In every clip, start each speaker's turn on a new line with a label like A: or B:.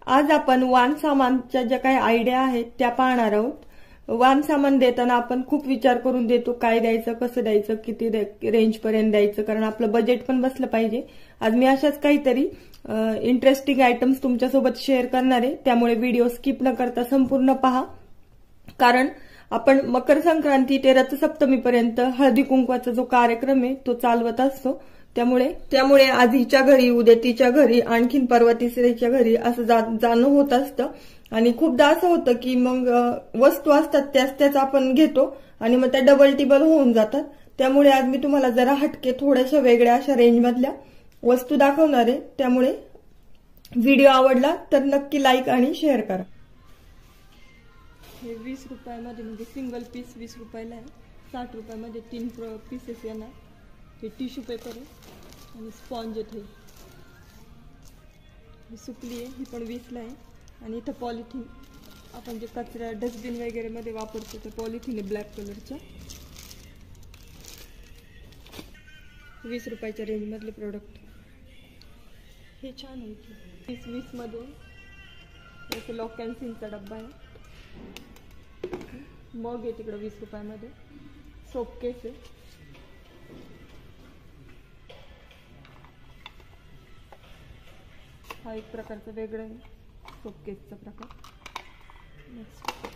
A: आज आपण वाण सामानच्या ज्या काही आयडिया आहेत त्या पाहणार आहोत. वाण सामान देताना आपण खूप विचार करून देतो, काय द्यायचं, कसं द्यायचं, किती रेंज पर्यंत द्यायचं, कारण आपलं बजेट पण बसलं पाहिजे. आज मी अशाच काहीतरी इंटरेस्टिंग आयटम्स तुमच्यासोबत शेअर करणार आहे, त्यामुळे व्हिडिओ स्किप न करता संपूर्ण पहा. कारण आपण मकर संक्रांती ते रथसप्तमीपर्यंत हळदी कुंकवाचा जो कार्यक्रम आहे तो चालवत असतो. त्यामुळे आज हिच्या घरी, उद्या तिच्या घरी, आणखीन परवा तिसऱ्याच्या घरी असं जाणं होत असतं. आणि खूपदा असं होतं की मग वस्तू असतात त्याच आपण घेतो आणि मग त्या डबल टिबल होऊन जातात. त्यामुळे आज मी तुम्हाला जरा हटके, थोड्याशा वेगळ्या अशा रेंजमधल्या वस्तू दाखवणार आहे. त्यामुळे व्हिडिओ आवडला तर नक्की लाईक आणि शेअर करा. हे 20 रुपयामध्ये म्हणजे सिंगल पीस 20 रुपयाला आहे. 60 रुपयामध्ये 3 पीसेस येणार. हे टिश्यू पेपर आहे आणि स्पॉन्ज आहे. ही सुकली आहे, ही पण 20ला आहे. आणि इथं पॉलिथिन, आपण जे कचरा डस्टबिन वगैरे मध्ये वापरतो ते पॉलिथिन आहे ब्लॅक कलरचं. 20 रुपयाच्या रेंजमधले प्रोडक्ट हे छान आहे. 20 मध्ये याचं लॉक अँड सीलचा डब्बा आहे. मग आहे तिकडं 20 रुपयामध्ये. सोप केस आहे. हा एक प्रकारचा वेगळा आहे सोप केसचा प्रकार. नेक्स्ट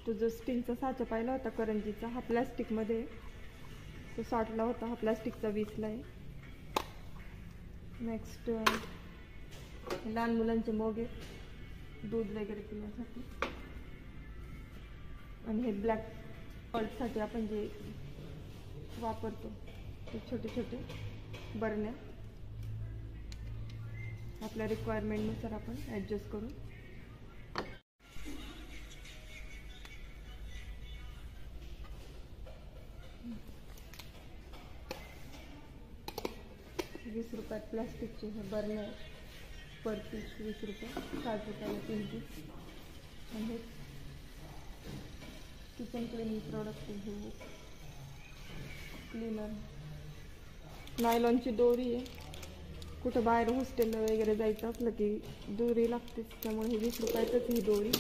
A: तो जो स्टीलचा साचा पाहिला होता करंजीचा, हा प्लॅस्टिकमध्ये तो 60ला होता, हा प्लॅस्टिकचा 20ला आहे. नेक्स्ट लहान मुलांचे मग आहे दूध वगैरे पिण्यासाठी. आणि हे ब्लॅक पॉल्टसाठी आपण जे वापरतो ते छोटे छोटे बरण्या, आपल्या रिक्वायरमेंटनुसार आपण ॲडजस्ट करू. ₹20 प्लास्टिकचे हे बरण्या पर पीस 20 रुपये. 60 रुपयाला 3 पीस. आणि हे किचन क्लिनिंग प्रोडक्ट, हे क्लीनर. नायलॉनची दोरी आहे. कुठं बाहेर हॉस्टेलला वगैरे जायचं असलं की दोरी लागतेच, त्यामुळे हे 20 रुपयाचंच ही दोरी.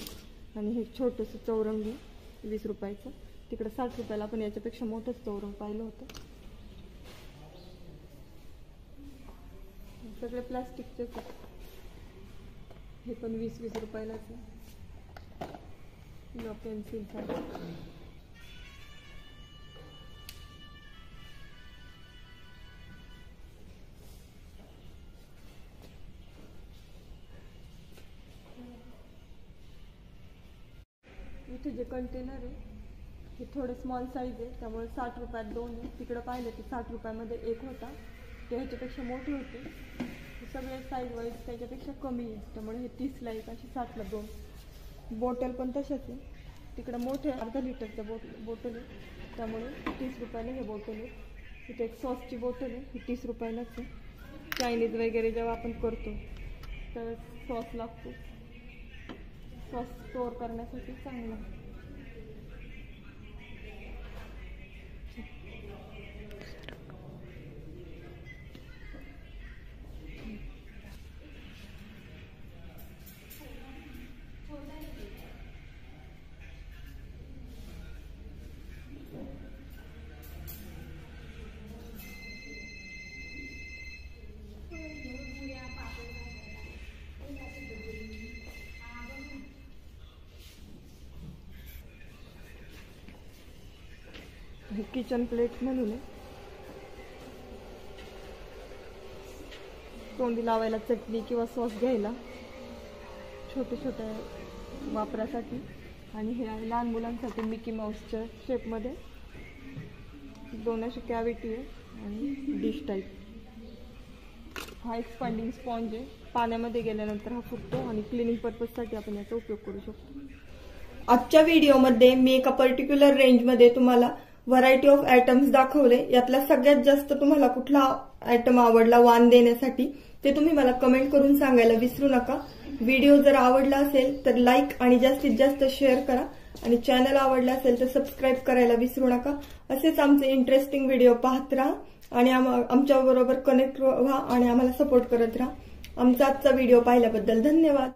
A: आणि हे छोटंसं चौरंग आहे 20 रुपयाचं. तिकडं 60 रुपयाला आपण याच्यापेक्षा मोठंच चौरंग पाहिलं होतं. सगळे प्लास्टिकचेच. हे पण 20 रुपयालाच आहे. लॉक अँड सीलसाठी. इथे जे कंटेनर आहे हे थोडं स्मॉल साईज आहे, त्यामुळे 60 रुपयात 2 आहे. तिकडं पाहिलं की 60 रुपयामध्ये 1 होता, ते ह्याच्यापेक्षा मोठे होते. हे सगळे साईज वाईज त्याच्यापेक्षा कमी आहे, त्यामुळे हे 30ला 1 अशी 60ला 2. बॉटल पण तशाच आहे. तिकडं मोठे 1/2 लिटरच्या बॉटल आहे, त्यामुळे 30 रुपयाला हे बॉटल आहे. इथे एक सॉसची बॉटल आहे, ही 30 रुपयालाच आहे. चायनीज वगैरे जेव्हा आपण करतो तर सॉस लागतो, सॉस स्टोअर करण्यासाठी चांगलं. किचन प्लेट म्हणून आहे. तोंडी लावायला चटणी किंवा सॉस घ्यायला, छोटे छोट्या वापरासाठी. आणि हे आहे लहान मुलांसाठी मिकी माऊसच्या शेपमध्ये. 2 अशी कॅव्हिटी आहे आणि डिश टाईप. हा एक्सपांडिंग स्पॉन्ज आहे. पाण्यामध्ये गेल्यानंतर हा फुटतो आणि क्लिनिंग पर्पजसाठी आपण याचा उपयोग करू शकतो. आजच्या व्हिडिओमध्ये मी एका पर्टिक्युलर रेंजमध्ये तुम्हाला व्हरायटी ऑफ आयटम्स दाखवले. यातला सगळ्यात जास्त तुम्हाला कुठला आयटम आवडला वाण देण्यासाठी ते तुम्ही मला कमेंट करून सांगायला विसरू नका. व्हिडिओ जर आवडला असेल तर लाईक आणि जास्तीत जास्त शेअर करा. आणि चॅनल आवडला असेल तर सबस्क्राईब करायला विसरू नका. असेच आमचे इंटरेस्टिंग व्हिडिओ पाहत राहा आणि आमच्याबरोबर कनेक्ट व्हा आणि आम्हाला सपोर्ट करत राहा. आमचा आजचा व्हिडिओ पाहिल्याबद्दल धन्यवाद.